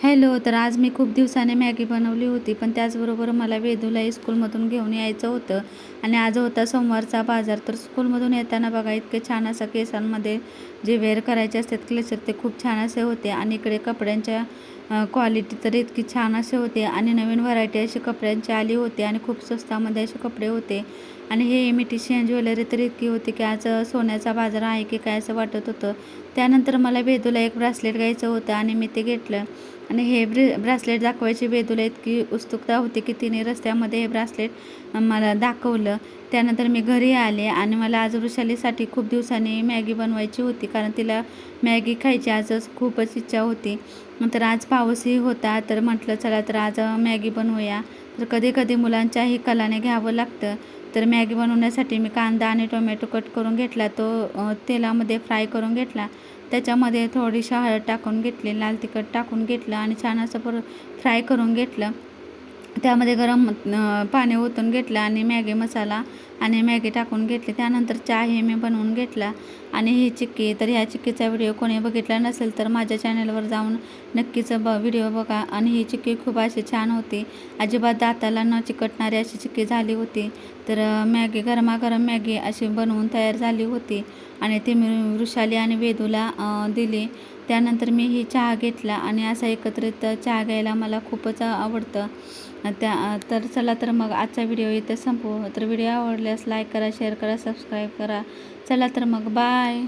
Hello. तर आज मी खूप दिवसाने मॅगी बनवली होती, पण त्याचबरोबर मला वेदूलाही स्कूलमधून घेऊन यायचं होतं आणि आज होता सोमवारचा बाजार. तर स्कूलमधून येताना बघा इतके छान असं केसांमध्ये जे वेअर करायचे असतात क्लेचर ते खूप छान असे होते आणि इकडे कपड्यांच्या क्वालिटी तर इतकी छान असे होते आणि नवीन व्हरायटी अशी कपड्यांची आली होती आणि खूप स्वस्तामध्ये असे कपडे होते. आणि हे इमिटेशन ज्वेलरी तर इतकी होती की आज सोन्याचा बाजार आहे की काय असं वाटत होतं. त्यानंतर मला वेदूला एक ब्रासलेट घ्यायचं होतं आणि मी ते घेतलं. आणि हे ब्रासलेट दाखवायची वेदूला इतकी उत्सुकता होती की तिने रस्त्यामध्ये हे ब्रासलेट मला दाखवलं. त्यानंतर मी घरी आले आणि मला आज वृषालीसाठी खूप दिवसांनी मॅगी बनवायची होती, कारण तिला मॅगी खायची आजच खूपच इच्छा होती. तर आज पाऊसही होता, तर म्हटलं चला तर आज मॅगी बनवूया. तर कधी कधी मुलांच्याही कलाने घ्यावं लागतं. तर मॅगी बनवण्यासाठी मी कांदा आणि टोमॅटो कट करून घेतला, तो तेलामध्ये फ्राय करून घेतला. त्याच्यामध्ये थोडीशी हळद टाकून घेतली, लाल तिखट टाकून घेतलं आणि छान असं फ्राय करून घेतलं. त्यामध्ये गरम पाणी ओतून घेतलं आणि मॅगी मसाला आणि मॅगी टाकून घेतली. त्यानंतर चहा हे मी बनवून घेतला. आणि ही चिक्की, तर ह्या चिक्कीचा व्हिडिओ कोणी बघितला नसेल तर माझ्या चॅनलवर जाऊन नक्कीच व्हिडिओ बघा. आणि ही चिक्की खूप अशी छान होती, अजिबात दाताला न चिकटणारी अशी चिक्की झाली होती. तर मॅगी गरमागरम मॅगी अशी बनवून तयार झाली होती आणि ती मी वृषाली आणि वेदूला दिली. त्यानंतर मी ही चहा घेतला आणि असा एकत्रित चहा घ्यायला मला खूपच आवडतं. तर चला तर मग आजचा व्हिडिओ इथे संपवू. तर व्हिडिओ आवडल्यास लाईक करा, शेअर करा, सबस्क्राईब करा. चला तर मग बाय.